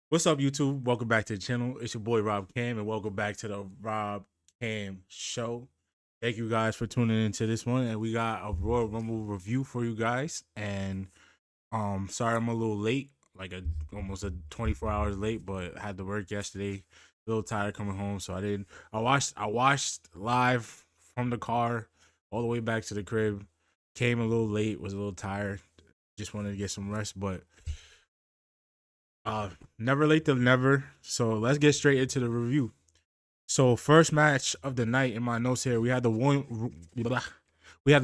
What's up, YouTube? Welcome back to the channel. It's your boy Rob Cam, and welcome back to the Rob Cam Show. Thank you guys for tuning into this one, and we got a Royal Rumble review for you guys. And sorry I'm a little late, like almost a 24 hours late, but I had to work yesterday. A little tired coming home, so I didn't. I watched live from the car all the way back to the crib. Came a little late, was a little tired. Just wanted to get some rest, but never late to never. So let's get straight into the review. So first match of the night in my notes here, we had the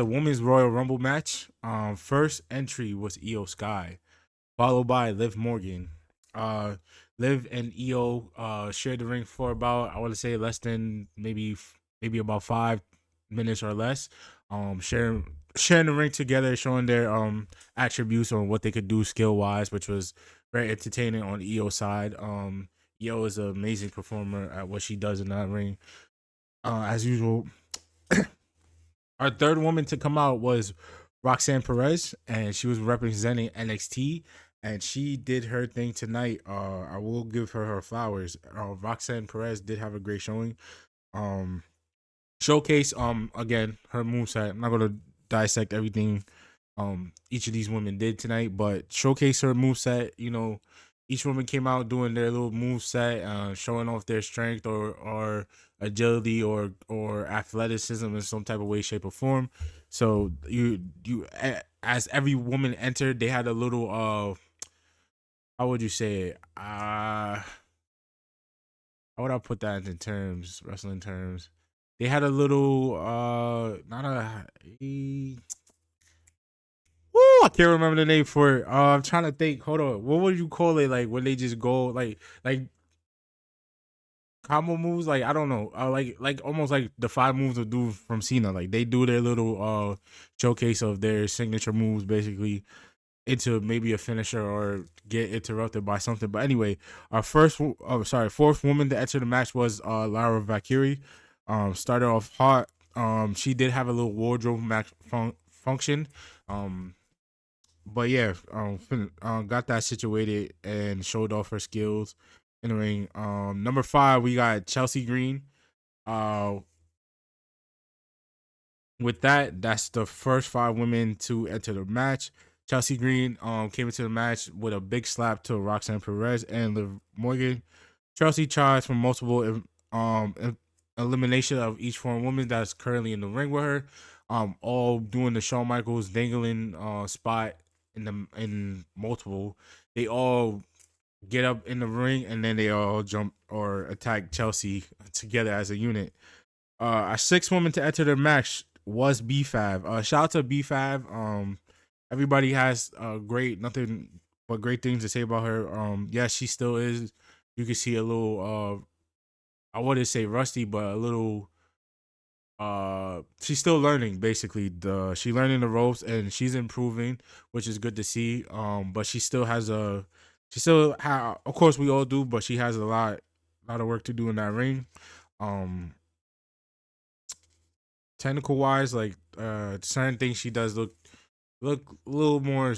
women's Royal Rumble match. First entry was Io Sky, followed by Liv Morgan. Liv and Io shared the ring for about, I want to say, less than maybe about 5 minutes or less. Sharing the ring together, showing their attributes on what they could do skill wise, which was very entertaining on Io's side. Io is an amazing performer at what she does in that ring. As usual, our third woman to come out was Roxanne Perez, and she was representing NXT, and she did her thing tonight. I will give her flowers. Roxanne Perez did have a great showing. Um, Showcase again her moveset. I'm not gonna dissect everything each of these women did tonight, but showcase her moveset. Each woman came out doing their little moveset, showing off their strength or agility or athleticism in some type of way, shape, or form. So as every woman entered, they had a little how would you say it? How would I put that in terms, wrestling terms? They had a little not a I can't remember the name for it. I'm trying to think. Hold on. What would you call it? Like when they just go like combo moves? Like I don't know. Like almost like the five moves of do from Cena. Like they do their little showcase of their signature moves basically into maybe a finisher or get interrupted by something. But anyway, fourth woman to enter the match was Lara Valkyrie. Started off hot. She did have a little wardrobe match function. Um, but yeah, got that situated and showed off her skills in the ring. Number five, we got Chelsea Green. Uh, with that, that's the first five women to enter the match. Chelsea Green came into the match with a big slap to Roxanne Perez and Liv Morgan. Chelsea charged for multiple elimination of each foreign woman that's currently in the ring with her. All doing the Shawn Michaels dangling spot in multiple. They all get up in the ring and then they all jump or attack Chelsea together as a unit. Our sixth woman to enter the match was B5. Shout out to B5. Everybody has nothing but great things to say about her. Yeah, she still is. You can see a little I wouldn't say rusty, but a little she's still learning basically. She learning the ropes and she's improving, which is good to see. But of course we all do, but she has a lot of work to do in that ring. Um Technical wise, like certain things she does look a little more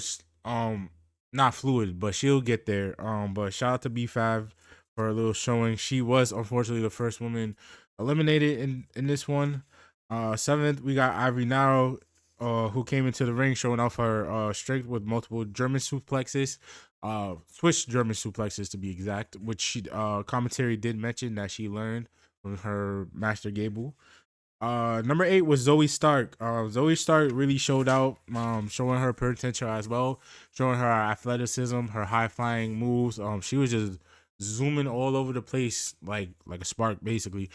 not fluid, but she'll get there. But shout out to B5 for a little showing. She was unfortunately the first woman eliminated in this one. Seventh, we got Ivory Naro, who came into the ring showing off her strength with multiple German suplexes, Swiss German suplexes to be exact, which she commentary did mention that she learned from her master Gable. Number eight was Zoe Stark. Zoe Stark really showed out, showing her potential as well, showing her athleticism, her high flying moves. She was just zooming all over the place like a spark, basically.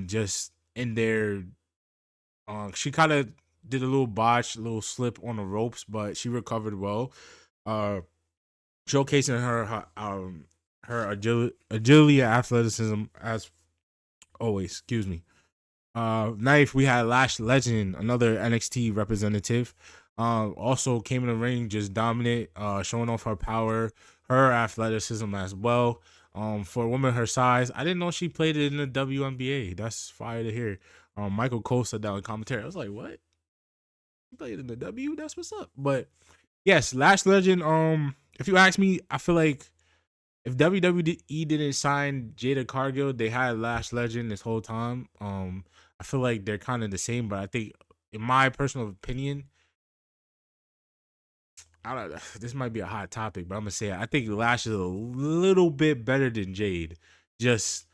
Just in there. She kind of did a little botch, a little slip on the ropes, but she recovered well. Uh, Showcasing her agility and athleticism as always. Excuse me. Ninth, we had Lash Legend, another NXT representative. Also came in the ring just dominant, showing off her power, her athleticism as well. For a woman her size, I didn't know she played it in the WNBA. That's fire to hear. Michael Cole said that on commentary. I was like, what? You played in the W? That's what's up. But yes, Lash Legend. If you ask me, I feel like if WWE didn't sign Jada Cargill, they had Lash Legend this whole time. I feel like they're kind of the same, but I think, in my personal opinion, I don't. This might be a hot topic, but I'm gonna say it. I think Lash is a little bit better than Jade, just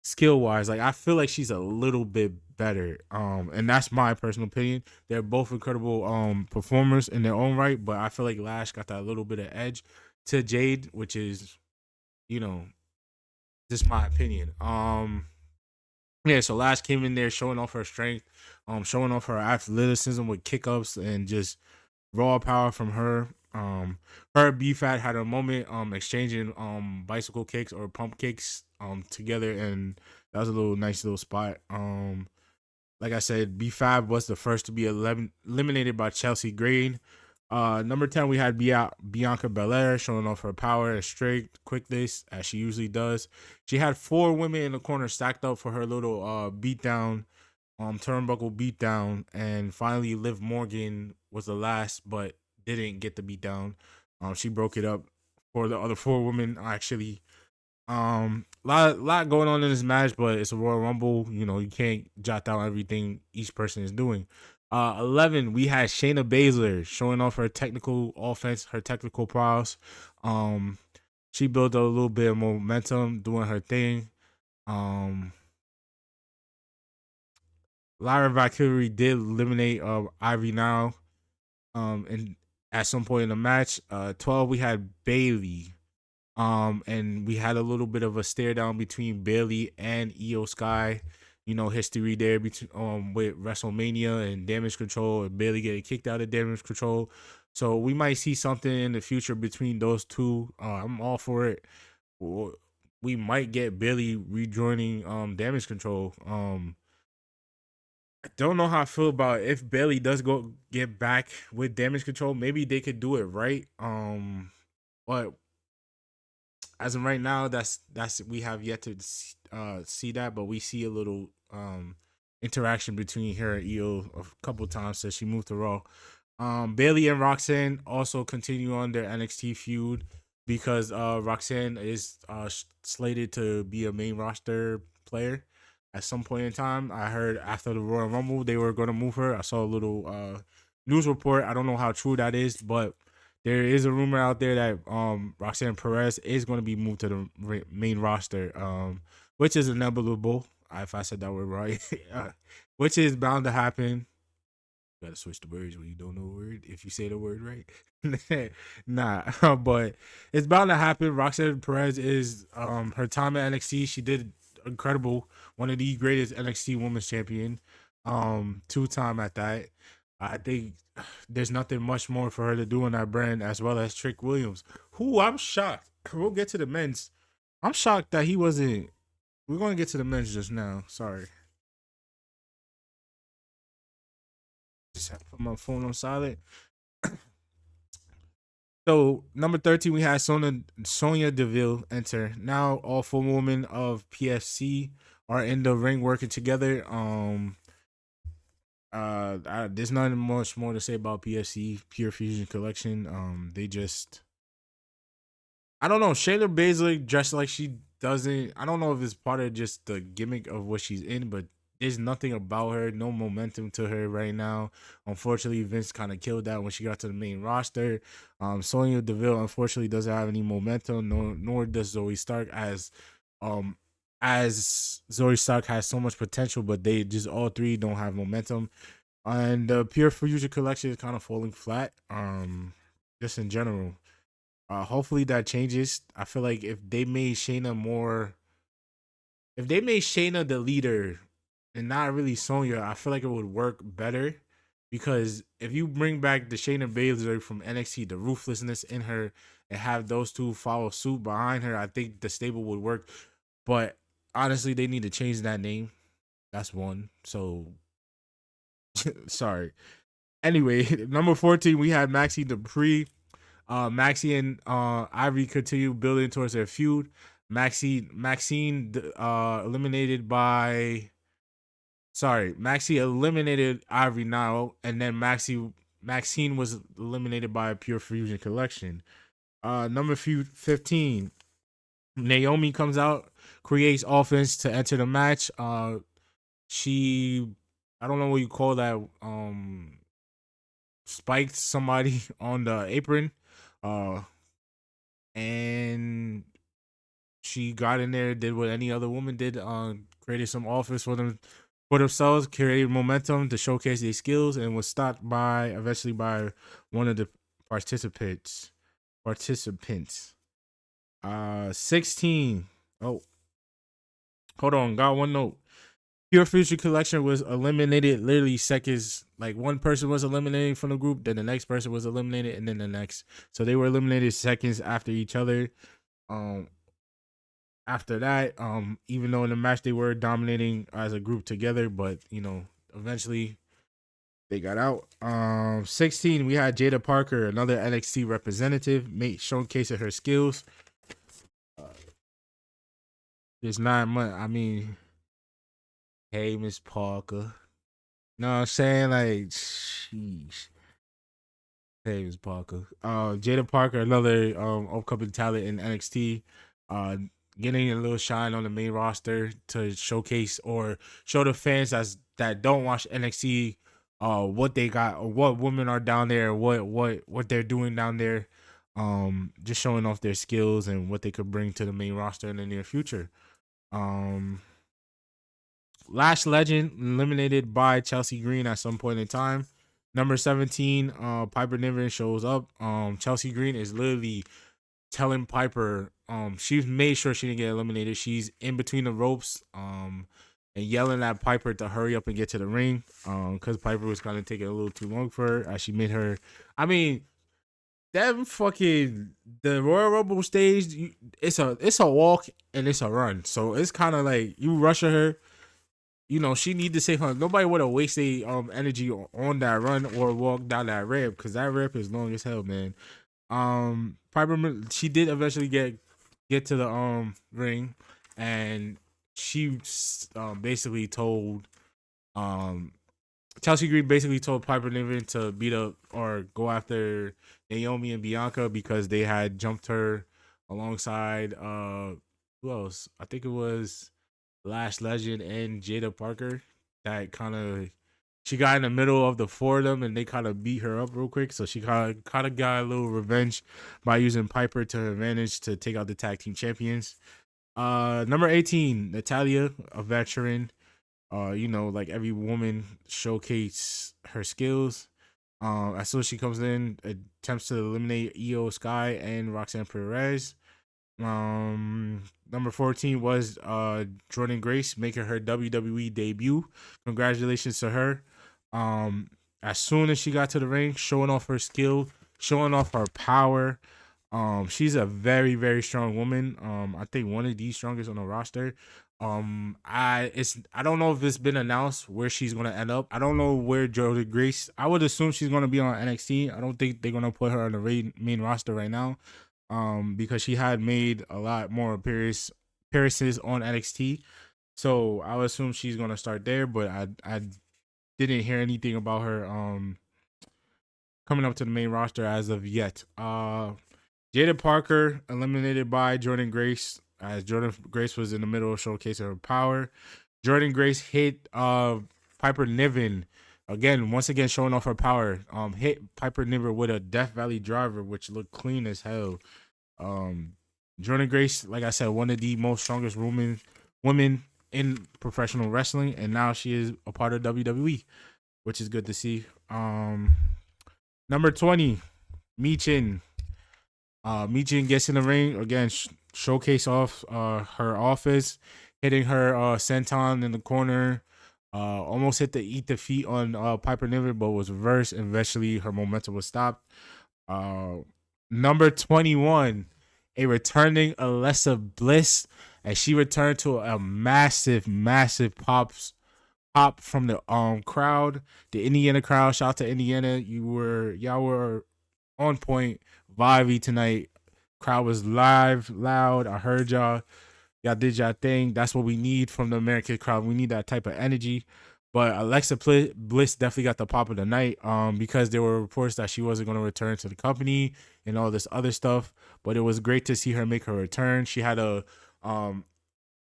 skill wise. Like I feel like she's a little bit better. And that's my personal opinion. They're both incredible performers in their own right, but I feel like Lash got that little bit of edge to Jade, which is, you know, just my opinion. Yeah, so Lash came in there showing off her strength, showing off her athleticism with kick ups and just raw power from her. Her and B-Fat had a moment exchanging bicycle kicks or pump kicks together, and that was a little nice little spot. Like I said, B5 was the first to be eliminated by Chelsea Green. Number 10, we had Bianca Belair showing off her power and strength, quickness, as she usually does. She had 4 women in the corner stacked up for her little beatdown, turnbuckle beatdown, and finally Liv Morgan was the last, but didn't get the beatdown. She broke it up for the other 4 women. Actually, lot going on in this match, but it's a Royal Rumble. You know, you can't jot down everything each person is doing. 11, we had Shayna Baszler showing off her technical offense, her technical prowess. Um, she built a little bit of momentum doing her thing. Lyra Valkyrie did eliminate Ivy now. And at some point in the match, 12, we had Bailey. And we had a little bit of a stare down between Bailey and Io Sky. You know, history there between with WrestleMania and Damage Control, and Bailey getting kicked out of Damage Control. So we might see something in the future between those two. I'm all for it. We might get Bailey rejoining Damage Control. I don't know how I feel about it. If Bailey does go get back with Damage Control. Maybe they could do it right. But as of right now, that's we have yet to see that, but we see a little interaction between her and Io a couple times since she moved to Raw. Bailey and Roxanne also continue on their NXT feud because Roxanne is slated to be a main roster player at some point in time. I heard after the Royal Rumble they were going to move her. I saw a little news report. I don't know how true that is, but there is a rumor out there that Roxanne Perez is going to be moved to the main roster, which is inevitable. If I said that word right, which is bound to happen. You gotta switch the words when you don't know a word. If you say the word right, nah. But it's bound to happen. Roxanne Perez is her time at NXT. She did incredible. One of the greatest NXT Women's Champion. 2-time at that. I think there's nothing much more for her to do in that brand, as well as Trick Williams, who I'm shocked. We'll get to the men's. I'm shocked that he wasn't. We're going to get to the men's just now. Sorry. Just have to put my phone on silent. So number 13, we had Sonya Deville enter. Now all 4 women of PFC are in the ring working together. There's not much more to say about PFC Pure Fusion Collection. They just, I don't know. Shayna Baszler dressed like she doesn't. I don't know if it's part of just the gimmick of what she's in, but there's nothing about her, no momentum to her right now. Unfortunately, Vince kind of killed that when she got to the main roster. Sonya Deville unfortunately doesn't have any momentum, nor does Zoe Stark, um as Zoe Stark has so much potential, but they just all 3 don't have momentum. And the Pure Fusion collection is kind of falling flat. Just in general. Hopefully that changes. I feel like if they made Shayna the leader and not really Sonya, I feel like it would work better. Because if you bring back the Shayna Baszler from NXT, the ruthlessness in her, and have those 2 follow suit behind her, I think the stable would work. But honestly, they need to change that name. That's one. So sorry. Anyway, number 14, we had Maxi Dupree. Maxi and Ivory continue building towards their feud. Maxine eliminated by Maxi eliminated Ivory now, and then Maxine was eliminated by a Pure Fusion Collection. Number 15, Naomi comes out, creates offense to enter the match. She, I don't know what you call that. Spiked somebody on the apron, uh, and she got in there, did what any other woman did, created some offense for themselves, created momentum to showcase their skills, and was stopped by eventually by one of the participants. Participants. 16. Oh, hold on, got one note. Pure Future Collection was eliminated literally seconds. Like one person was eliminated from the group, then the next person was eliminated, and then the next. So they were eliminated seconds after each other. Um, After that, even though in the match they were dominating as a group together, but eventually they got out. 16, we had Jada Parker, another NXT representative, showcasing her skills. There's 9 months. I mean, hey, Miss Parker. No, I'm saying like, sheesh. Hey, Miss Parker. Jada Parker, another upcoming talent in NXT. Uh, Getting a little shine on the main roster to showcase or show the fans that don't watch NXT what they got, or what women are down there, what they're doing down there. Just showing off their skills and what they could bring to the main roster in the near future. Um Lash Legend eliminated by Chelsea Green at some point in time. Number 17, Piper Niven shows up. Chelsea Green is literally telling Piper, she's made sure she didn't get eliminated. She's in between the ropes, and yelling at Piper to hurry up and get to the ring, because Piper was kind of taking a little too long for her as she made her. I mean, that fucking the Royal Rumble stage, it's a walk and it's a run. So it's kind of like you rushing her. She need to save her. Nobody would have wasted energy on that run or walk down that ramp, because that ramp is long as hell, man. Piper, she did eventually get to the ring, and she basically told Chelsea Green basically told Piper Niven to beat up or go after Naomi and Bianca because they had jumped her alongside who else? I think it was Lash Legend and Jada Parker. That kind of she got in the middle of the four of them and they kind of beat her up real quick. So she kind of got a little revenge by using Piper to her advantage to take out the tag team champions. Number 18, Natalia, a veteran. Like every woman showcase her skills. As soon as she comes in, attempts to eliminate Io Sky and Roxanne Perez. Number 14 was Jordan Grace making her WWE debut. Congratulations to her. As soon as she got to the ring, showing off her skill, showing off her power. She's a very, very strong woman. I think one of the strongest on the roster. I don't know if it's been announced where she's gonna end up. I don't know where Jordan Grace. I would assume she's gonna be on NXT. I don't think they're gonna put her on the main roster right now. Because she had made a lot more appearances on NXT. So I would assume she's gonna start there, but I didn't hear anything about her coming up to the main roster as of yet. Jada Parker eliminated by Jordan Grace as Jordan Grace was in the middle of showcasing her power. Jordan Grace hit Piper Niven once again showing off her power. Hit Piper Niven with a Death Valley driver, which looked clean as hell. Jordan Grace, like I said, one of the most strongest women in professional wrestling, and now she is a part of WWE, which is good to see. Number 20, Michin. Michin gets in the ring again, showcase off her offense, hitting her senton in the corner. Almost hit the eat the feet on Piper Niven, but was reversed. Eventually, her momentum was stopped. Number 21, a returning Alexa Bliss, as she returned to a massive pop from the crowd, the Indiana crowd. Shout out to Indiana, y'all were on point, vibey tonight. Crowd was live, loud. I heard y'all did y'all thing. That's what we need from the American crowd. We need that type of energy. But Alexa Bliss definitely got the pop of the night, because there were reports that she wasn't going to return to the company and all this other stuff. But it was great to see her make her return. She had um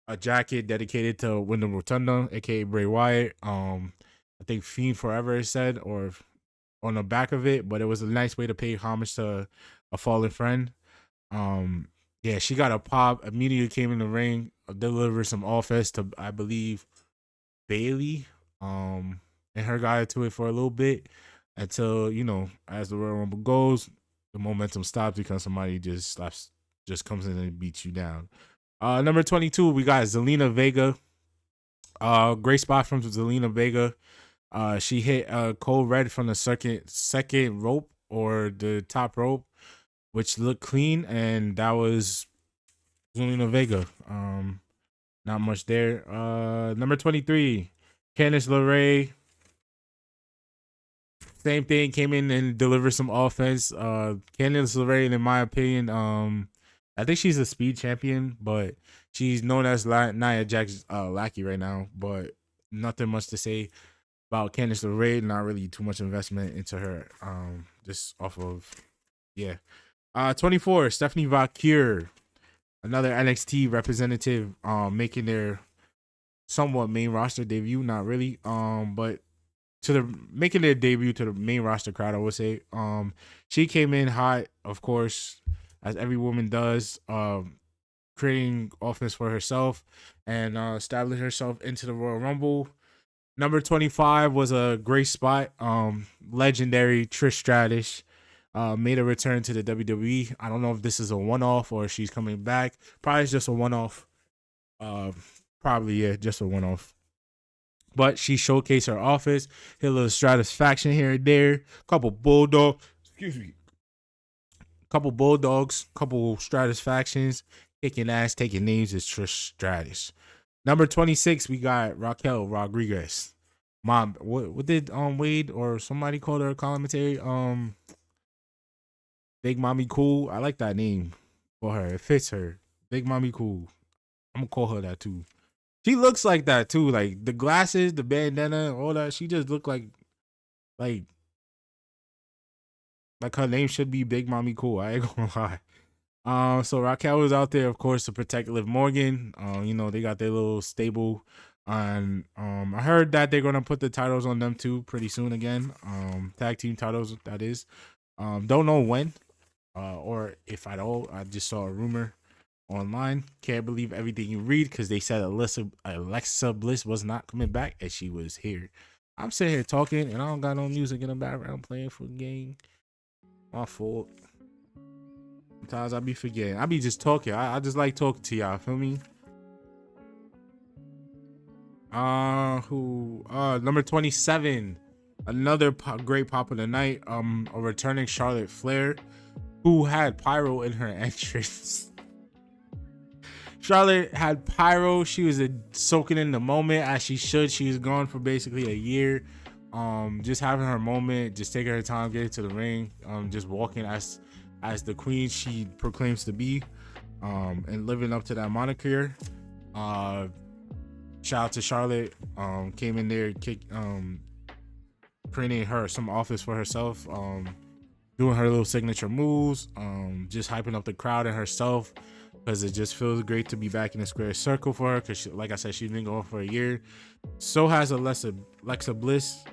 a jacket dedicated to Wyndham Rotunda, aka Bray Wyatt. I think Fiend Forever it said, or on the back of it, but it was a nice way to pay homage to a fallen friend. Um, yeah, she got a pop. Immediately came in the ring, delivered some offense to, I believe, Bailey. And her got into it for a little bit until, as the Royal Rumble goes, the momentum stops because somebody just comes in and beats you down. Number 22, we got Zelina Vega. Great spot from Zelina Vega. She hit Cold Red from the second rope, or the top rope, which looked clean, and that was Zelina Vega. Not much there. Number 23, Candice LeRae. Same thing, came in and delivered some offense. Candice LeRae, in my opinion, I think she's a speed champion, but she's known as Nia Jax's lackey right now. But nothing much to say about Candice LeRae. Not really too much investment into her. Just off of, yeah. 24, Stephanie Valkyr, another NXT representative, making their somewhat main roster debut. Not really, but to the making their debut to the main roster crowd, I would say. She came in hot, of course, as every woman does, creating offense for herself and establishing herself into the Royal Rumble. Number 25 was a great spot. Legendary Trish Stratus made a return to the WWE. I don't know if this is a one-off or she's coming back. Probably it's just a one-off. Probably, yeah, just a one-off. But she showcased her offense, hit a little Stratusfaction here and there. Couple Bulldogs, couple Stratusfactions, kicking ass, taking names as Trish Stratus. Number 26, we got Raquel Rodriguez. Mom, what did Wade or somebody call her commentary? Big Mommy Cool. I like that name for her. It fits her. Big Mommy Cool. I'm gonna call her that too. She looks like that too. Like the glasses, the bandana, all that. She just looked like her name should be Big Mommy Cool. I ain't gonna lie. So Raquel was out there, of course, to protect Liv Morgan. They got their little stable, and I heard that they're gonna put the titles on them too pretty soon again. Tag team titles, that is. Don't know when, or if at all. I just saw a rumor online. Can't believe everything you read because they said Alexa Bliss was not coming back and she was here. I'm sitting here talking and I don't got no music in the background playing for the game. My fault. Sometimes I be forgetting. I be just talking. I just like talking to y'all. Feel me? Number 27, another great pop of the night. A returning Charlotte Flair, who had pyro in her entrance. Charlotte had pyro. She was soaking in the moment as she should. She was gone for basically a year. Just having her moment, just taking her time, getting to the ring, just walking as the queen she proclaims to be, and living up to that moniker. Shout out to Charlotte. Came in there, creating her some office for herself, doing her little signature moves, just hyping up the crowd and herself, because it just feels great to be back in the square circle for her. Because, like I said, she's been going for a year. So has Alexa Bliss.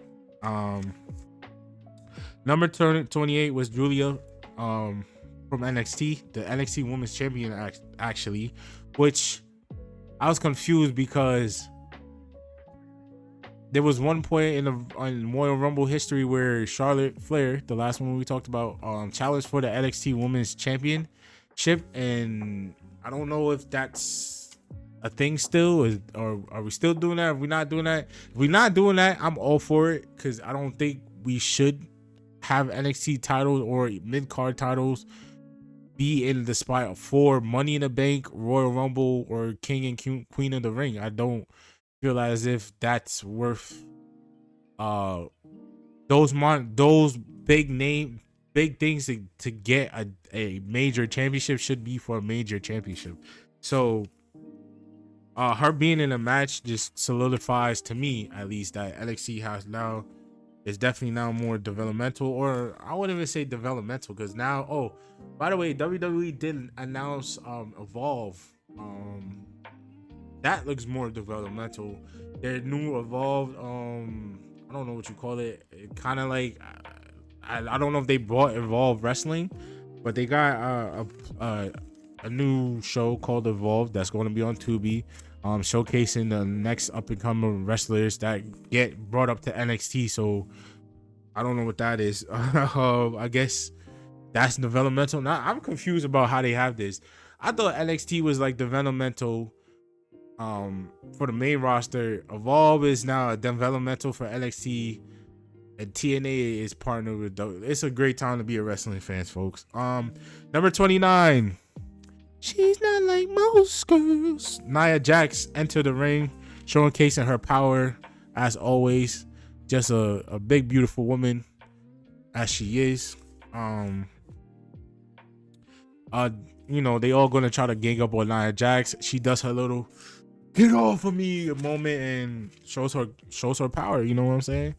Number 28 was Julia, from NXT, the NXT Women's Champion, actually, which I was confused because there was one point in Royal Rumble history where Charlotte Flair, the last one we talked about, challenged for the NXT Women's Championship, and I don't know if that's a thing still, or are we still doing that? If we're not doing that, I'm all for it, because I don't think we should have NXT titles or mid-card titles be in the spot for Money in the Bank, Royal Rumble, or King and Queen of the Ring. I don't feel as if that's worth those big things to get a major championship. Should be for a major championship. So Her being in a match just solidifies to me, at least, that NXT has now is definitely now more developmental, or I wouldn't even say developmental, because now, oh, by the way, WWE did announce Evolve. That looks more developmental. Their new Evolved, I don't know what you call it. It kind of like, I don't know if they bought Evolve Wrestling, but they got a new show called Evolve that's going to be on Tubi, showcasing the next up and coming wrestlers that get brought up to NXT. So I don't know what that is. I guess that's developmental. Now I'm confused about how they have this. I thought NXT was like developmental for the main roster. Evolve is now a developmental for NXT, and TNA is partnered with It's a great time to be a wrestling fans, folks. Number 29. She's not like most girls. Nia Jax entered the ring, showcasing her power as always. Just a big, beautiful woman as she is. You know, they all gonna try to gang up on Nia Jax. She does her little "get off of me" moment and shows her power. You know what I'm saying?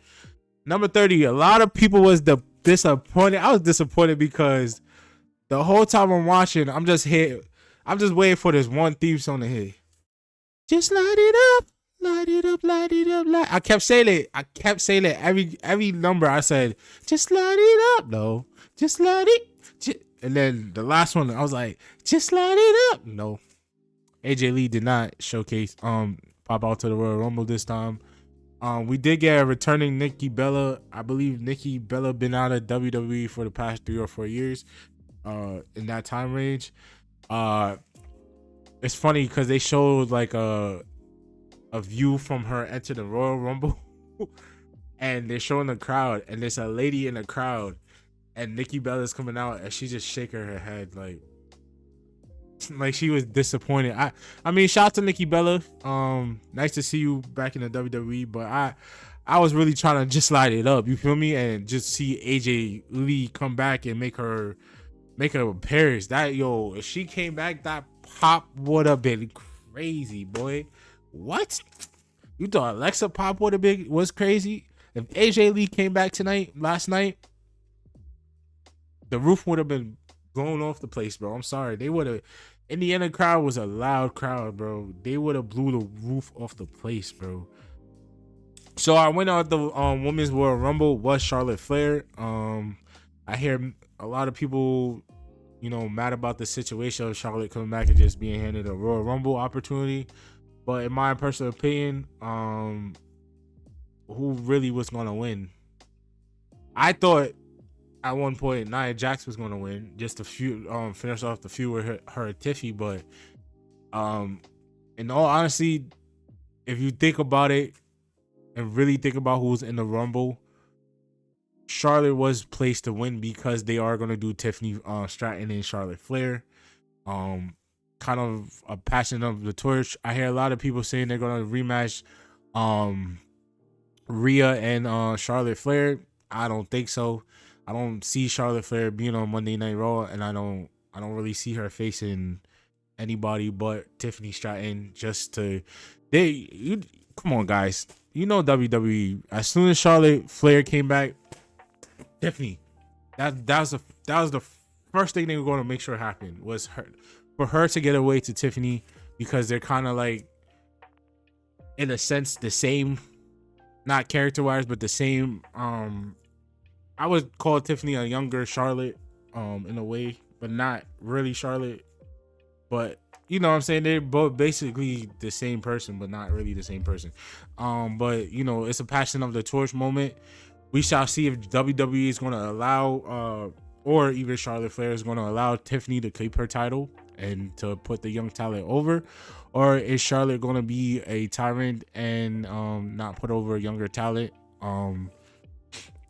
Number 30. A lot of people was disappointed. I was disappointed because the whole time I'm watching, I'm just waiting for this one theme song to hit. Just light it up, light it up, light it up, light. I kept saying it. Every number I said, just light it up. No, just light it. And then the last one, I was like, just light it up. No, AJ Lee did not showcase pop out to the Royal Rumble this time. We did get a returning Nikki Bella. I believe Nikki Bella been out of WWE for the past 3 or 4 years. In that time range. It's funny because they showed like a view from her enter the Royal Rumble, and they're showing the crowd, and there's a lady in the crowd, and Nikki Bella's coming out, and she's just shaking her head like she was disappointed. I mean, shout out to Nikki Bella. Nice to see you back in the WWE, but I was really trying to just light it up. You feel me? And just see AJ Lee come back and make her appearance. That, yo, if she came back, that pop would have been crazy, boy. What? You thought Alexa pop would have been was crazy? If AJ Lee came back last night, the roof would have been blown off the place, bro. I'm sorry. They would have. Indiana crowd was a loud crowd, bro. They would have blew the roof off the place, bro. So I went out the Women's Royal Rumble was Charlotte Flair. I hear a lot of people, you know, mad about the situation of Charlotte coming back and just being handed a Royal Rumble opportunity. But in my personal opinion, who really was gonna win? I thought at one point Nia Jax was gonna win just to finish off the feud with her and Tiffy. But in all honesty, if you think about it and really think about who's in the Rumble, Charlotte was placed to win because they are going to do Tiffany Stratton and Charlotte Flair. Kind of a passing of the torch. I hear a lot of people saying they're going to rematch Rhea and Charlotte Flair. I don't think so. I don't see Charlotte Flair being on Monday Night Raw, and I don't really see her facing anybody but Tiffany Stratton. Come on, guys. You know WWE. As soon as Charlotte Flair came back, Tiffany, that was the first thing they were going to make sure happened was for her to get away to Tiffany, because they're kind of like, in a sense, the same, not character wise, but the same. I would call Tiffany a younger Charlotte, in a way, but not really Charlotte. But you know what I'm saying, they're both basically the same person, but not really the same person. But you know, it's a passing of the torch moment. We shall see if WWE is going to allow, or even Charlotte Flair is going to allow Tiffany to keep her title and to put the young talent over, or is Charlotte going to be a tyrant and not put over a younger talent? A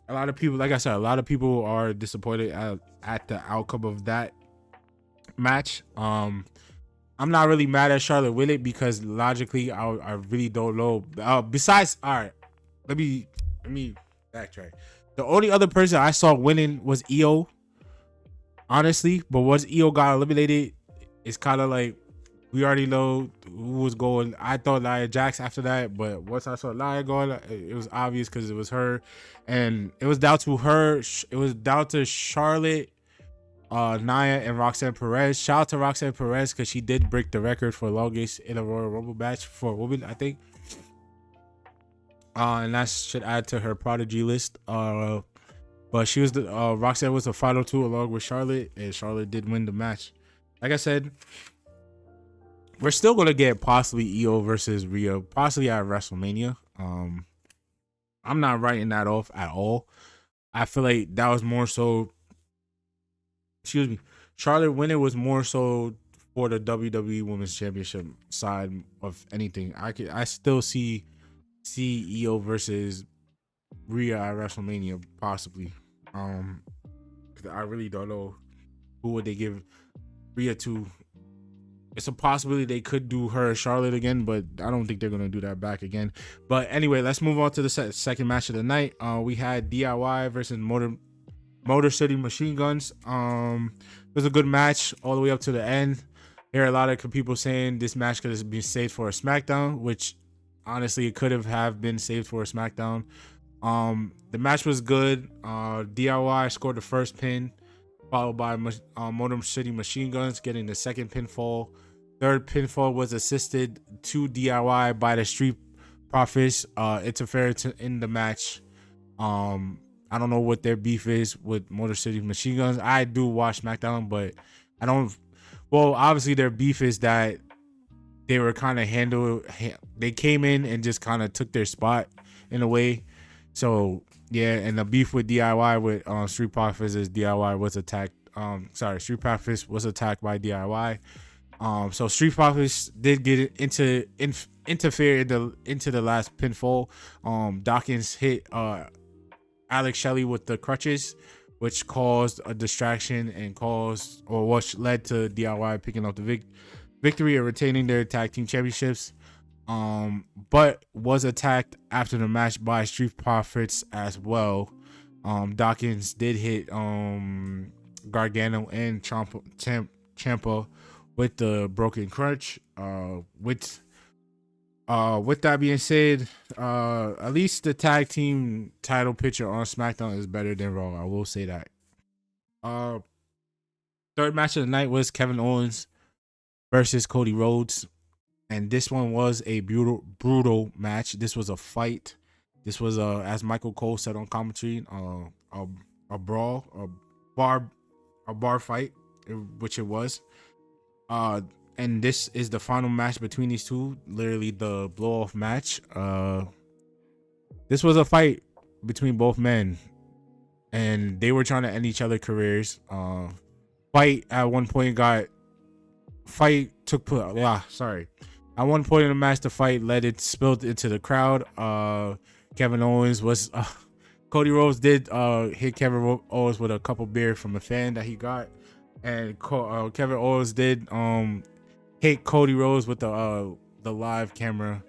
lot of people, like I said, a lot of people are disappointed at the outcome of that match. I'm not really mad at Charlotte with it, because logically, I really don't know. Besides, all right, let me backtrack. The only other person I saw winning was Io, honestly. But once Io got eliminated, it's kind of like we already know who was going. I thought Nia Jax after that, but once I saw Nia going, it was obvious because it was her, and it was down to her. It was down to Charlotte, Nia, and Roxanne Perez. Shout out to Roxanne Perez because she did break the record for longest in a Royal Rumble match for a woman, I think. And that should add to her prodigy list. But she was the Roxanne was the final two along with Charlotte, and Charlotte did win the match. Like I said, we're still gonna get possibly Io versus Rhea, possibly at WrestleMania. I'm not writing that off at all. I feel like that was more so. Excuse me, Charlotte winning was more so for the WWE Women's Championship side of anything. I still see Io versus Rhea at WrestleMania possibly. I really don't know who would they give Rhea to. It's a possibility they could do her Charlotte again, but I don't think they're gonna do that back again. But anyway, let's move on to the second match of the night. We had DIY versus Motor City Machine Guns. It was a good match all the way up to the end. Here are a lot of people saying this match could have been saved for a SmackDown, which honestly it could have been saved for a SmackDown. The match was good. DIY scored the first pin, followed by Motor City Machine Guns getting the second pinfall. Third pinfall was assisted to DIY by the Street Profits, interfered in the match. I don't know what their beef is with Motor City Machine Guns. I do watch SmackDown, but I don't. Well, obviously their beef is that they were kind of they came in and just kind of took their spot in a way. So yeah, and the beef with DIY with Street Profits is DIY was attacked. Street Profits was attacked by DIY. So Street Profits did get interfere into the last pinfall. Dawkins hit Alex Shelley with the crutches, which caused a distraction and which led to DIY picking up the victory and retaining their tag team championships. But was attacked after the match by Street Profits as well. Dawkins did hit Gargano and Ciampa with the broken crutch. With that being said, at least the tag team title picture on SmackDown is better than Raw. I will say that. Third match of the night was Kevin Owens versus Cody Rhodes, and this one was a brutal match. This was a fight. This was as Michael Cole said on commentary, a brawl, a bar fight, which it was. And this is the final match between these two, literally the blow-off match. This was a fight between both men, and they were trying to end each other's careers. Fight at one point took place. At one point in the match, the fight spilled into the crowd. Kevin Owens was Cody Rhodes did hit Kevin Owens with a couple beer from a fan that he got, and Kevin Owens did hit Cody Rhodes with the live camera.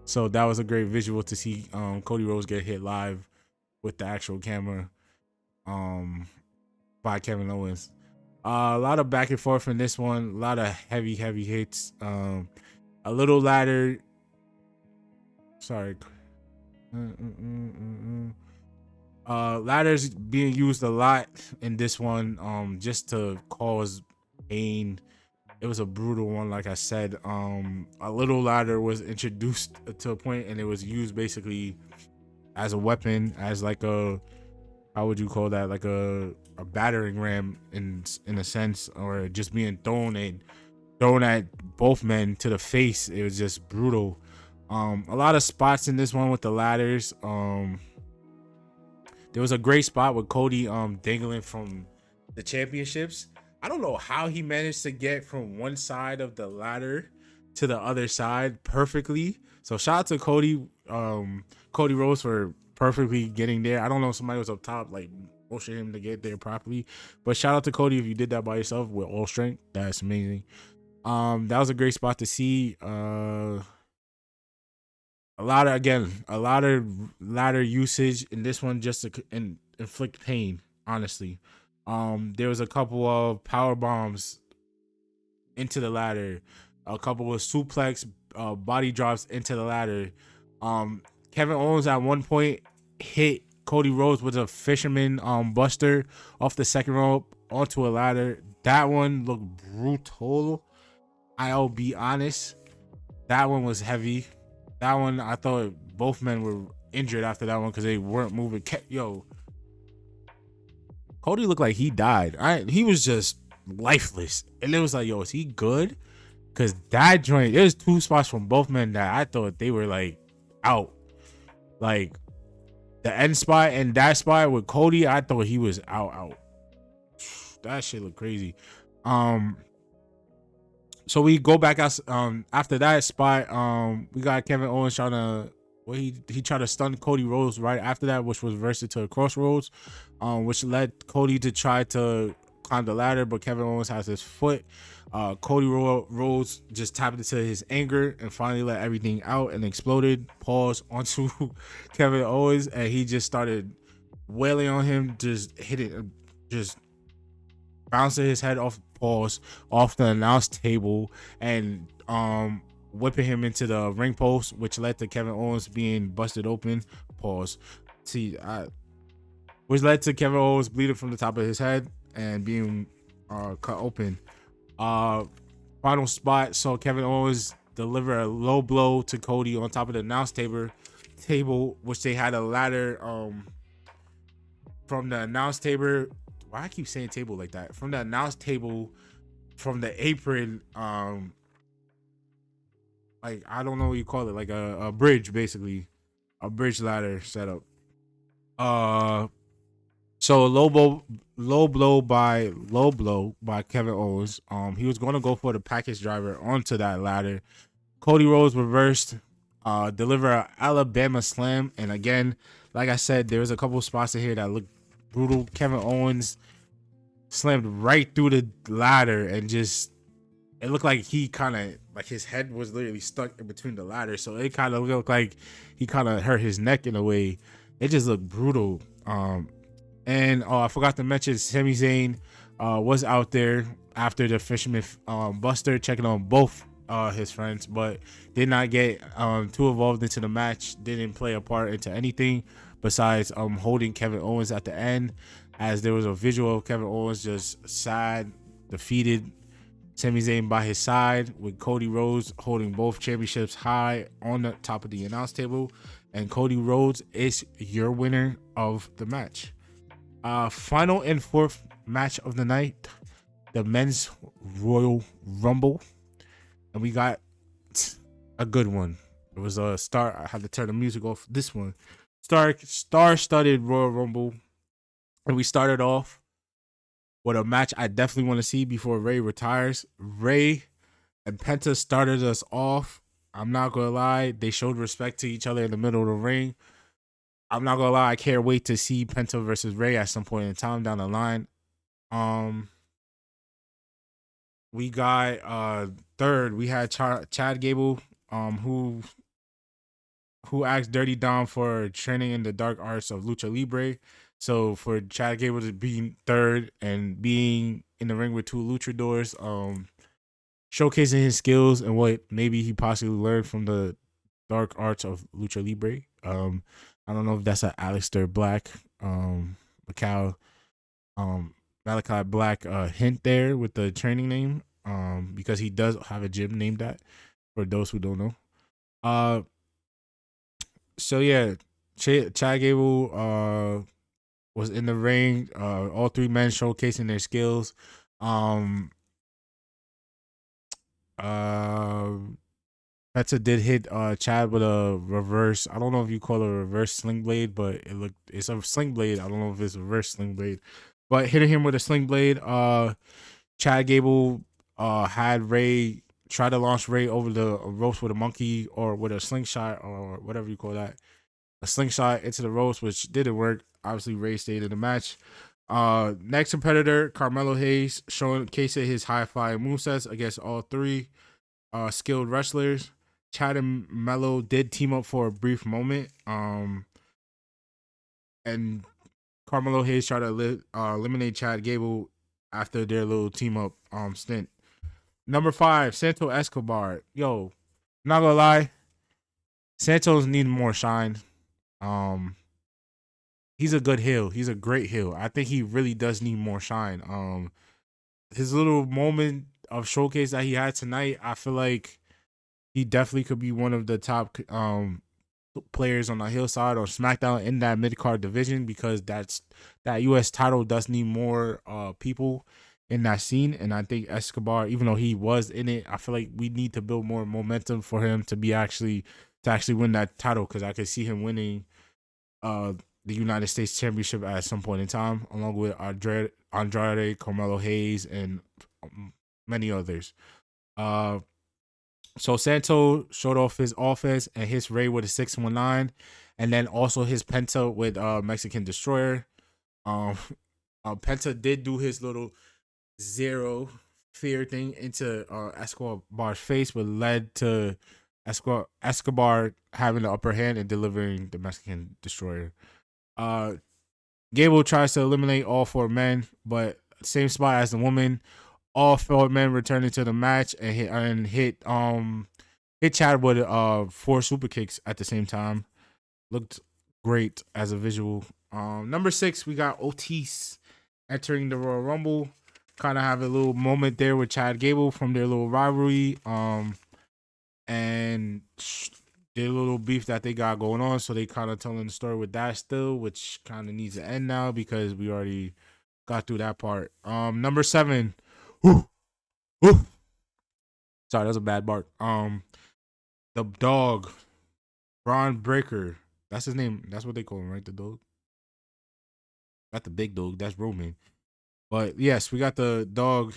So that was a great visual to see Cody Rhodes get hit live with the actual camera by Kevin Owens. A lot of back and forth in this one, a lot of heavy hits. A little ladder. Ladders being used a lot in this one, just to cause pain. It was a brutal one, like I said. A little ladder was introduced to a point, and it was used basically as a weapon, as like a, how would you call that, like a battering ram in a sense, or just being thrown at both men to the face. It was just brutal. A lot of spots in this one with the ladders. There was a great spot with Cody dangling from the championships. I don't know how he managed to get from one side of the ladder to the other side perfectly. So shout out to Cody Rhodes for perfectly getting there. I don't know if somebody was up top like motion him to get there properly, but shout out to Cody if you did that by yourself with all strength. That's amazing. That was a great spot to see. A lot of ladder usage in this one just to inflict pain, honestly. There was a couple of power bombs into the ladder, a couple of suplex body drops into the ladder. Kevin Owens at one point hit Cody Rhodes with a fisherman buster off the second rope onto a ladder. That one looked brutal. I'll be honest. That one was heavy. That one, I thought both men were injured after that one because they weren't moving. Yo, Cody looked like he died. He was just lifeless. And it was like, yo, is he good? Because that joint, there's two spots from both men that I thought they were like out. Like the end spot and that spot with Cody, I thought he was out. That shit looked crazy. So we go back out after that spot. We got Kevin Owens trying to he tried to stun Cody Rhodes right after that, which was reversed to a crossroads, which led Cody to try to climb the ladder, but Kevin Owens has his foot. Cody Rhodes just tapped into his anger and finally let everything out and exploded. Pause onto Kevin Owens, and he just started wailing on him, just hitting, just bouncing his head off the announce table and whipping him into the ring post, which led to Kevin Owens being busted open. Which led to Kevin Owens bleeding from the top of his head and being cut open. Final spot saw Kevin Owens deliver a low blow to Cody on top of the announce table, which they had a ladder from the announce table. Why I keep saying table like that? From the announce table, from the apron, like I don't know what you call it, like a bridge, basically, a bridge ladder setup. So low blow by Kevin Owens. He was going to go for the package driver onto that ladder. Cody Rhodes reversed, deliver a Alabama slam, and again, like I said, there was a couple spots in here that looked brutal. Kevin Owens slammed right through the ladder and just it looked like he kind of like his head was literally stuck in between the ladder, so it kind of looked like he kind of hurt his neck in a way. It just looked brutal. And I forgot to mention Sami Zayn was out there after the fisherman buster, checking on both his friends, but did not get too involved into the match. Didn't play a part into anything besides holding Kevin Owens at the end, as there was a visual of Kevin Owens just sad, defeated, Sami Zayn by his side with Cody Rhodes holding both championships high on the top of the announce table, and Cody Rhodes is your winner of the match. Final and fourth match of the night, the men's Royal Rumble, and we got a good one. It was a star. I had to turn the music off. This one, star-studded Royal Rumble, and we started off with a match I definitely want to see before Rey retires. Rey and Penta started us off. I'm not gonna lie, they showed respect to each other in the middle of the ring. I'm not gonna lie, I can't wait to see Penta versus Rey at some point in time down the line. We got third, we had Chad Gable, who asked Dirty Dom for training in the dark arts of Lucha Libre. So for Chad Gable to be third and being in the ring with two luchadors, showcasing his skills and what maybe he possibly learned from the dark arts of Lucha Libre. I don't know if that's an Aleister Black, Malachi Black hint there with the training name, because he does have a gym named that, for those who don't know. So yeah, Chad Gable was in the ring. All three men showcasing their skills. Penta did hit Chad with a reverse. I don't know if you call it a reverse sling blade, but it's a sling blade. I don't know if it's a reverse sling blade, but hitting him with a sling blade. Chad Gable had Rey try to launch Rey over the ropes with a monkey or with a slingshot or whatever you call that. A slingshot into the ropes, which didn't work. Obviously, Rey stayed in the match. Next competitor, Carmelo Hayes, showcasing his high-fly movesets against all three skilled wrestlers. Chad and Mello did team up for a brief moment. And Carmelo Hayes tried to eliminate Chad Gable after their little team up stint. Number 5, Santo Escobar. Yo, not gonna lie, Santos need more shine. Um, he's a good heel. He's a great heel. I think he really does need more shine. His little moment of showcase that he had tonight, I feel like he definitely could be one of the top players on the hillside or SmackDown in that mid card division, because that US title does need more people in that scene. And I think Escobar, even though he was in it, I feel like we need to build more momentum for him to be actually win that title, because I could see him winning the United States Championship at some point in time, along with Andrade, Carmelo Hayes, and many others. So Santo showed off his offense and his raid with a 619, and then also his Penta with Mexican Destroyer. Um, Penta did do his little zero fear thing into Escobar's face, but led to Escobar having the upper hand and delivering the Mexican Destroyer. Gable tries to eliminate all 4 men, but same spot as the woman. All 4 men returning to the match and hit Chad with 4 super kicks at the same time. Looked great as a visual. Number 6, we got Otis entering the Royal Rumble. Kind of have a little moment there with Chad Gable from their little rivalry. And their little beef that they got going on. So they kind of telling the story with that still, which kind of needs to end now because we already got through that part. Number 7. Sorry, that was a bad bark. The dog, Braun Breaker. That's his name. That's what they call him, right? The dog. Not the big dog. That's Roman. But yes, we got the dog.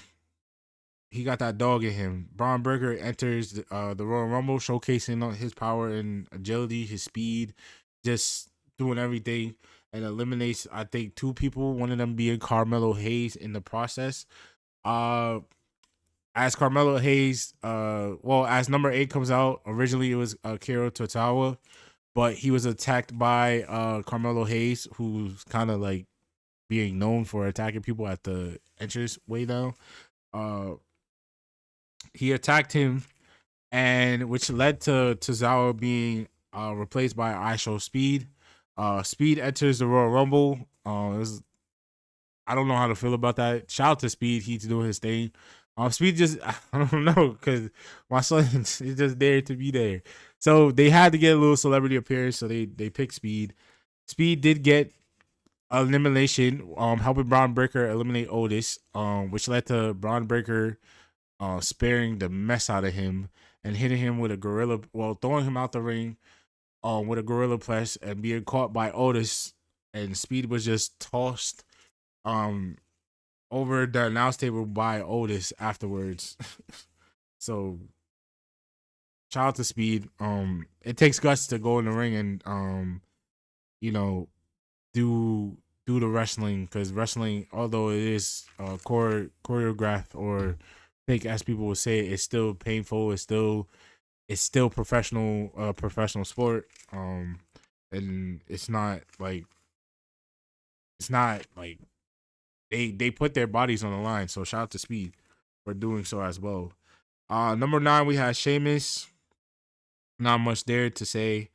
He got that dog in him. Braun Breaker enters the Royal Rumble, showcasing his power and agility, his speed, just doing everything, and eliminates, I think, 2 people. One of them being Carmelo Hayes in the process. As Carmelo Hayes, as number 8 comes out, originally it was Akira Tozawa, but he was attacked by Carmelo Hayes, who's kind of like being known for attacking people at the entrance way now. He attacked him, and which led to Tozawa being replaced by ISO Speed. Speed enters the Royal Rumble. I don't know how to feel about that. Shout out to Speed. He's doing his thing. Speed just, I don't know, because my son is just there to be there. So they had to get a little celebrity appearance, so they picked Speed. Speed did get elimination, helping Braun Breaker eliminate Otis, which led to Braun Breaker sparing the mess out of him and hitting him with a throwing him out the ring with a gorilla press and being caught by Otis, and Speed was just tossed over the announce table by Otis afterwards. So shout out to Speed. It takes guts to go in the ring and do the wrestling, because wrestling, although it is choreographed or fake as people would say, it's still painful. It's still professional sport. And it's not like they put their bodies on the line. So shout out to Speed for doing so as well. Number 9, we had Sheamus. Not much there to say.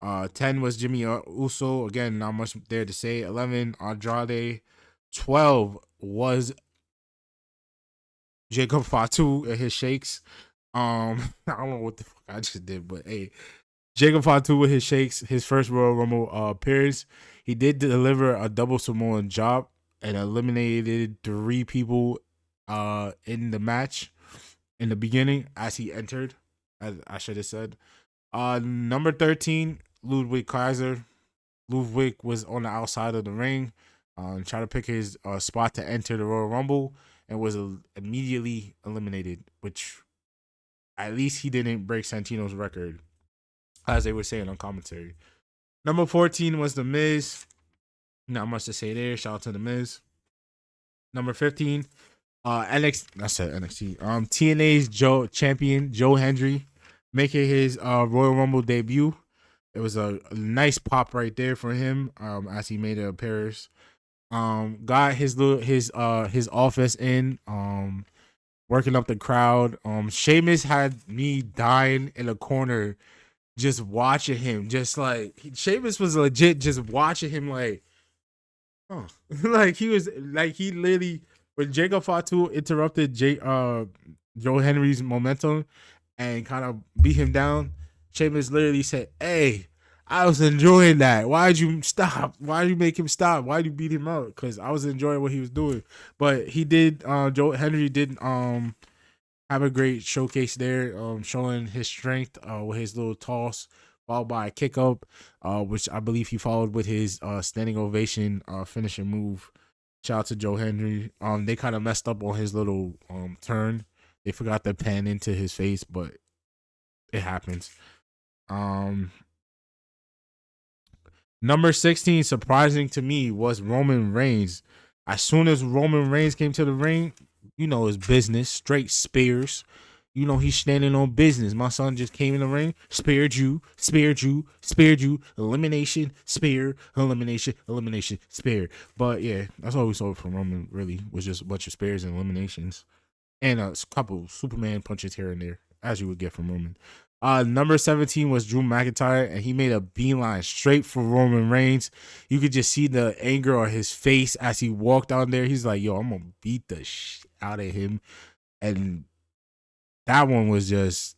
10 was Jimmy Uso. Again, not much there to say. 11, Andrade. 12 was Jacob Fatu and his shakes. I don't know what the fuck I just did, but hey, Jacob Fatu with his shakes, his first Royal Rumble appearance. He did deliver a double Samoan job and eliminated 3 people in the match in the beginning as he entered, as I should have said. Number 13, Ludwig Kaiser. Ludwig was on the outside of the ring, trying to pick his spot to enter the Royal Rumble, and was immediately eliminated, which at least he didn't break Santino's record, as they were saying on commentary. Number 14 was The Miz. Not much to say there. Shout out to The Miz. Number 15, NXT. I said NXT. TNA's champion Joe Hendry, making his Royal Rumble debut. It was a nice pop right there for him, as he made an appearance. Got his office in. working up the crowd. Sheamus had me dying in a corner just watching him. Just like Sheamus was legit just watching him like, oh, like he was like he literally when Jacob Fatu interrupted Joe Henry's momentum and kind of beat him down. Sheamus literally said, "Hey, I was enjoying that. Why'd you stop? Why'd you make him stop? Why'd you beat him up? Because I was enjoying what he was doing." But he did. Joe Henry did have a great showcase there, showing his strength with his little toss, followed by a kick up, which I believe he followed with his standing ovation finishing move. Shout out to Joe Henry. They kind of messed up on his little turn. They forgot to pan into his face, but it happens. Um, Number 16, surprising to me, was Roman Reigns. As soon as Roman Reigns came to the ring, you know his business, straight spears. You know he's standing on business. My son just came in the ring, speared you, speared you, speared you, elimination, spear, elimination, elimination, spear. But yeah, that's all we saw from Roman. Really, was just a bunch of spears and eliminations, and a couple Superman punches here and there, as you would get from Roman. Number 17 was Drew McIntyre, and he made a beeline straight for Roman Reigns. You could just see the anger on his face as he walked down there. He's like, "Yo, I'm gonna beat the out of him," and that one was just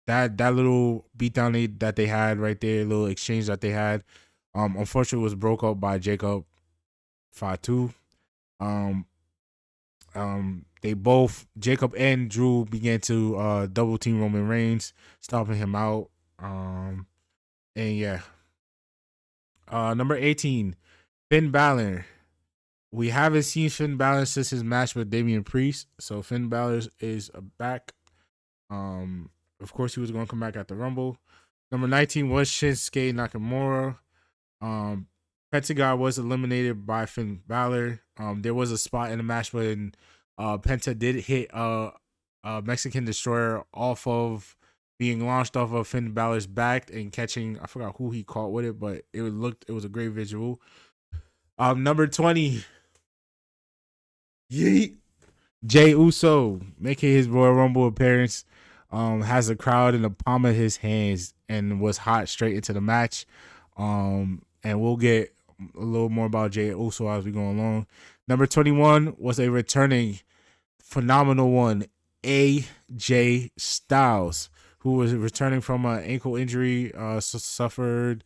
that little beatdown that they had right there, little exchange that they had. Unfortunately, was broke up by Jacob Fatu. Um, they both Jacob and Drew began to double team Roman Reigns, stopping him out. And yeah. Number 18, Finn Balor. We haven't seen Finn Balor since his match with Damian Priest, so Finn Balor is back. Of course, he was going to come back at the Rumble. Number 19 was Shinsuke Nakamura. Pentagon was eliminated by Finn Balor. There was a spot in the match when Penta did hit a Mexican Destroyer off of being launched off of Finn Balor's back and catching. I forgot who he caught with it, but it was a great visual. Number 20, Yeet. Jey Uso making his Royal Rumble appearance. Has a crowd in the palm of his hands and was hot straight into the match. And we'll get a little more about Jey Uso as we go along. Number 21 was a returning phenomenal one, AJ Styles, who was returning from an ankle injury suffered,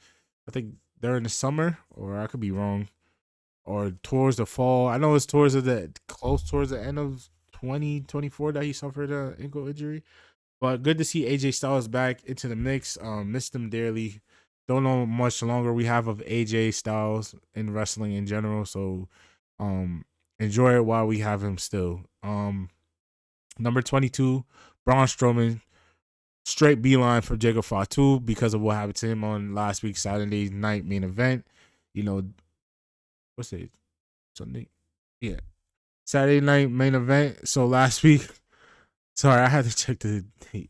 I think, during the summer, or I could be wrong, or towards the fall. I know it's towards the end of 2024 that he suffered an ankle injury. But good to see AJ Styles back into the mix. Missed him dearly. Don't know much longer we have of AJ Styles in wrestling in general. So enjoy it while we have him still. Number 22, Braun Strowman. Straight beeline for Jacob Fatu because of what happened to him on last week's Saturday night main event. You know, what's it? Sunday? Yeah. Saturday night main event. So last week, sorry, I had to check the date.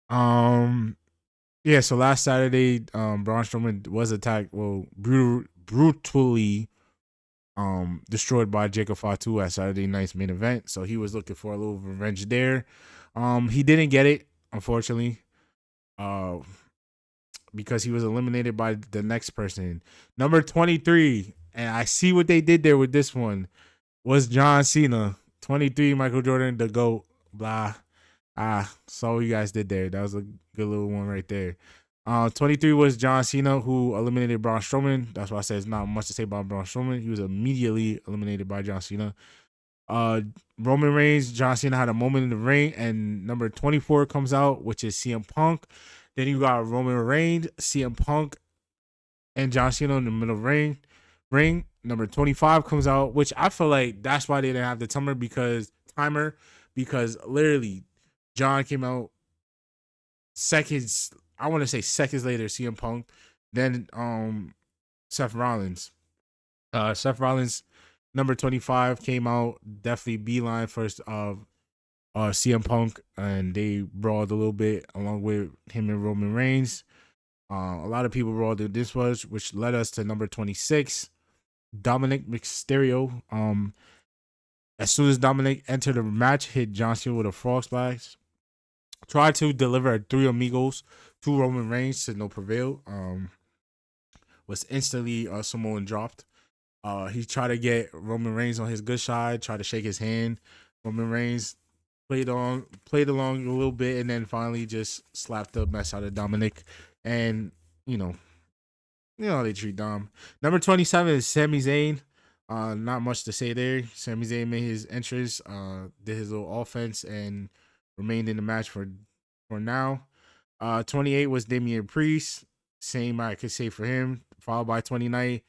Yeah, so last Saturday, Braun Strowman was attacked, brutally destroyed by Jacob Fatu at Saturday night's main event. So he was looking for a little revenge there. He didn't get it, unfortunately. Because he was eliminated by the next person. Number 23, and I see what they did there with this one, was John Cena. 23, Michael Jordan, the GOAT, blah. Saw what you guys did there. That was a good little one right there. 23 was John Cena, who eliminated Braun Strowman. That's why I said it's not much to say about Braun Strowman. He was immediately eliminated by John Cena. Roman Reigns, John Cena had a moment in the ring, and number 24 comes out, which is CM Punk. Then you got Roman Reigns, CM Punk, and John Cena in the middle ring. Number 25 comes out, which I feel like that's why they didn't have the timer because literally John came out seconds. I want to say seconds later, CM Punk. Then Seth Rollins. Seth Rollins, number 25, came out. Definitely beeline first of CM Punk, and they brawled a little bit along with him and Roman Reigns. A lot of people brawled this was, which led us to number 26, Dominic Mysterio. As soon as Dominic entered the match, hit John Cena with a frog splash. Tried to deliver three amigos to Roman Reigns to no prevail. Was instantly Samoan dropped. He tried to get Roman Reigns on his good side, tried to shake his hand. Roman Reigns played along a little bit, and then finally just slapped the mess out of Dominic. And you know, how they treat Dom. Number 27 is Sami Zayn. Not much to say there. Sami Zayn made his entrance, did his little offense, and remained in the match for now. 28 was Damian Priest. Same I could say for him. Followed by 29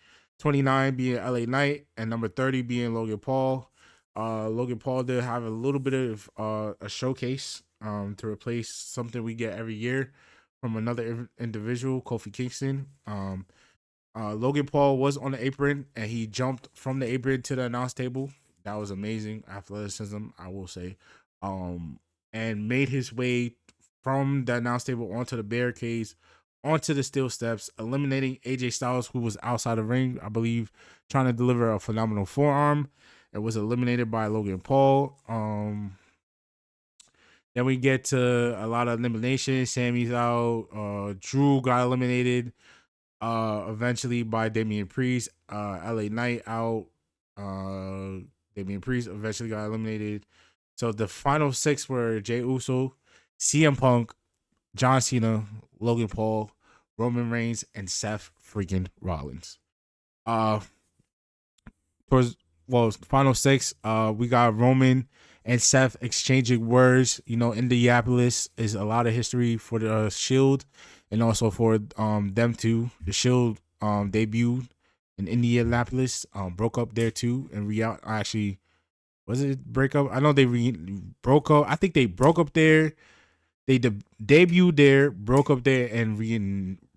being LA Knight, and number 30 being Logan Paul. Logan Paul did have a little bit of a showcase to replace something we get every year from another individual, Kofi Kingston. Logan Paul was on the apron and he jumped from the apron to the announce table. That was amazing athleticism, I will say. And made his way from the announce table onto the barricades, onto the steel steps, eliminating AJ Styles, who was outside the ring, I believe, trying to deliver a phenomenal forearm. It was eliminated by Logan Paul. Then we get to a lot of eliminations. Sammy's out. Drew got eliminated eventually by Damian Priest. LA Knight out. Damian Priest eventually got eliminated. So the final six were Jey Uso, CM Punk, John Cena, Logan Paul, Roman Reigns, and Seth freaking Rollins. Final six, we got Roman and Seth exchanging words. Indianapolis is a lot of history for the Shield and also for them too. The Shield debuted in Indianapolis, broke up there too, and actually, was it break up? I know they broke up. I think they broke up there. They debuted there, broke up there, and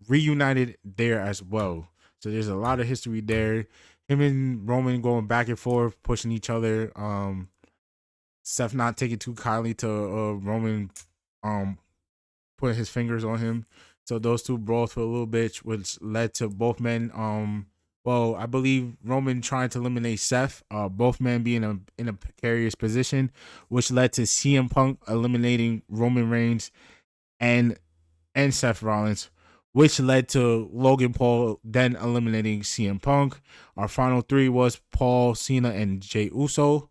reunited there as well. So there's a lot of history there. Him and Roman going back and forth, pushing each other. Seth not taking too kindly to Roman putting his fingers on him. So those two brawled for a little bit, which led to both men. I believe Roman trying to eliminate Seth. Both men being in a precarious position, which led to CM Punk eliminating Roman Reigns and Seth Rollins, which led to Logan Paul then eliminating CM Punk. Our final three was Paul, Cena, and Jey Uso.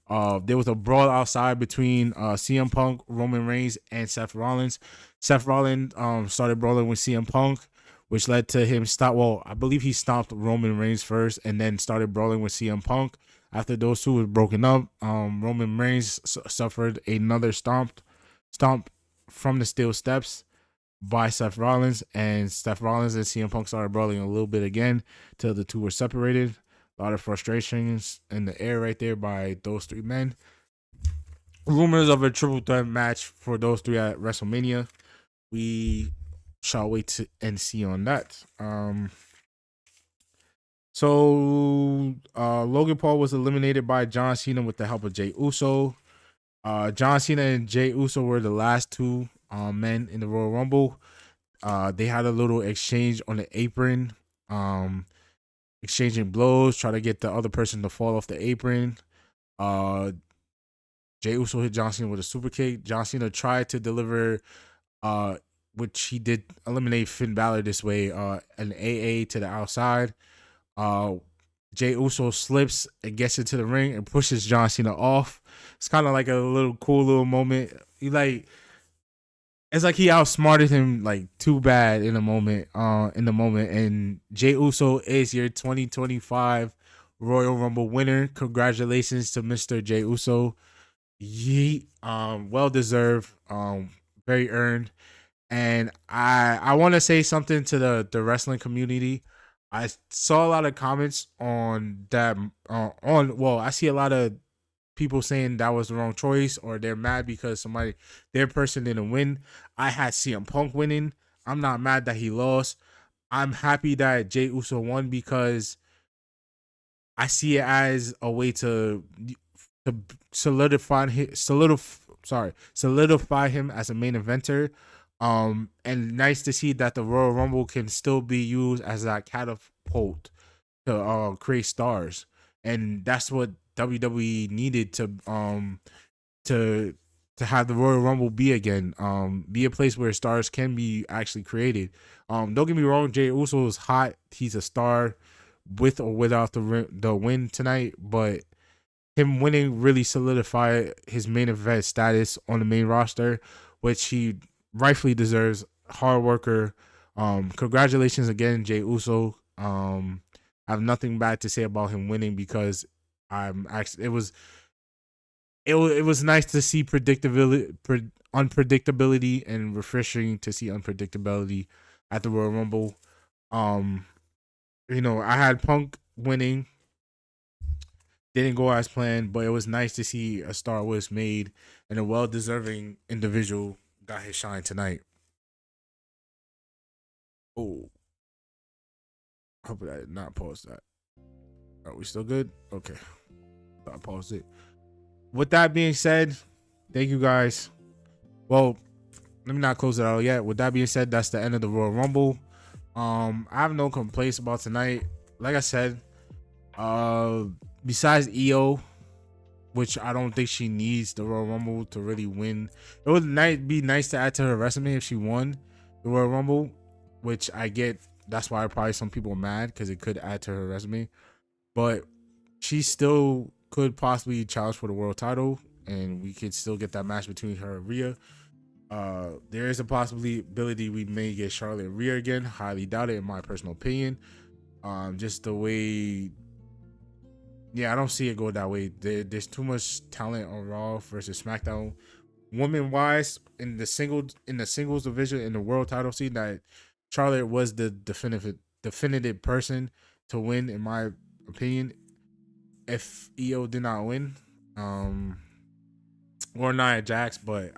There was a brawl outside between CM Punk, Roman Reigns, and Seth Rollins. Seth Rollins started brawling with CM Punk, which led to him stop. Well, I believe he stopped Roman Reigns first and then started brawling with CM Punk. After those two were broken up, Roman Reigns suffered another stomp from the steel steps by Seth Rollins, and Seth Rollins and CM Punk started brawling a little bit again till the two were separated. A lot of frustrations in the air right there by those three men. Rumors of a triple threat match for those three at WrestleMania. We shall wait and see on that. So Logan Paul was eliminated by John Cena with the help of Jey Uso. John Cena and Jey Uso were the last two men in the Royal Rumble. They had a little exchange on the apron, exchanging blows, try to get the other person to fall off the apron. Jey Uso hit John Cena with a super kick. John Cena tried to deliver, which he did eliminate Finn Balor this way, an AA to the outside. Jey Uso slips and gets into the ring and pushes John Cena off. It's kind of like a little cool little moment. It's like he outsmarted him like too bad in the moment. And Jey Uso is your 2025 Royal Rumble winner. Congratulations to Mr. Jey Uso. Well deserved. Very earned. And I want to say something to the wrestling community. I saw a lot of comments on that. I see a lot of people saying that was the wrong choice, or they're mad because their person didn't win. I had CM Punk winning. I'm not mad that he lost. I'm happy that Jey Uso won because I see it as a way to solidify him as a main eventer. And nice to see that the Royal Rumble can still be used as that catapult to create stars, and that's what WWE needed to to have the Royal Rumble be again, be a place where stars can be actually created. Don't get me wrong, Jey Uso is hot. He's a star with or without the win tonight, but him winning really solidified his main event status on the main roster, which he rightfully deserves. Hard worker. Congratulations again, Jey Uso. I have nothing bad to say about him winning because I'm actually it was nice to see unpredictability and refreshing to see unpredictability at the Royal Rumble. Um, I had Punk winning, didn't go as planned, but it was nice to see a star was made and a well deserving individual got his shine tonight. Oh, hope I did not pause that. Are we still good? Okay, I paused it. With that being said, thank you guys. Well, let me not close it out yet. With that being said, that's the end of the Royal Rumble. I have no complaints about tonight. Like I said, besides EO, which I don't think she needs the Royal Rumble to really win. It would be nice to add to her resume if she won the Royal Rumble, which I get. That's why probably some people are mad because it could add to her resume. But she still could possibly challenge for the world title, and we could still get that match between her and Rhea. There is a possibility we may get Charlotte and Rhea again. Highly doubt it, in my personal opinion. Just the way, I don't see it go that way. There's too much talent on Raw versus SmackDown, women wise, in the singles division in the world title scene. That Charlotte was the definitive person to win, in my opinion. If EO did not win, or Nia Jax, but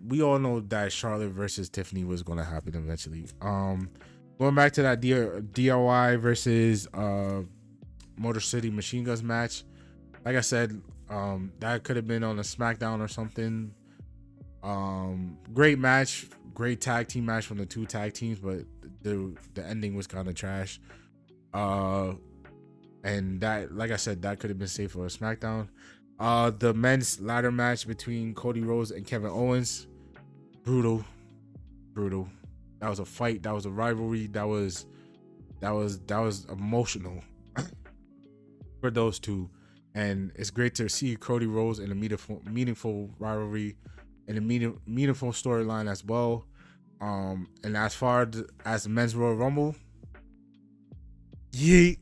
we all know that Charlotte versus Tiffany was going to happen eventually. Going back to that DIY versus Motor City Machine Guns match, like I said, that could have been on a SmackDown or something. Great match, great tag team match from the two tag teams, but the ending was kind of trash. And that, like I said, that could have been safe for a SmackDown. The men's ladder match between Cody Rhodes and Kevin Owens, brutal. That was a fight. That was a rivalry. That was emotional for those two, and it's great to see Cody Rhodes in a meaningful rivalry and a meaningful storyline as well. And as far as the men's Royal Rumble, yeet.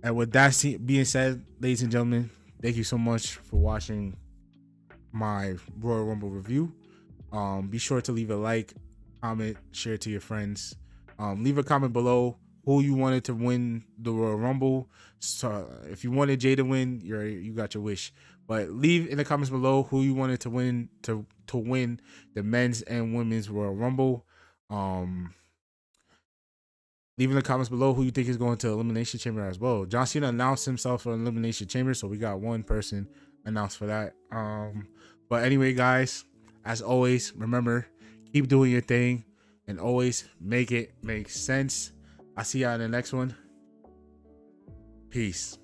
And with that being said, ladies and gentlemen, thank you so much for watching my Royal Rumble review. Be sure to leave a like, comment, share it to your friends. Leave a comment below who you wanted to win the Royal Rumble. So if you wanted Jay to win, you got your wish. But leave in the comments below who you wanted to win to win the men's and women's Royal Rumble. Leave in the comments below who you think is going to Elimination Chamber as well. John Cena announced himself for Elimination Chamber, so we got one person announced for that. But anyway, guys, as always, remember, keep doing your thing and always make it make sense. I'll see y'all in the next one. Peace.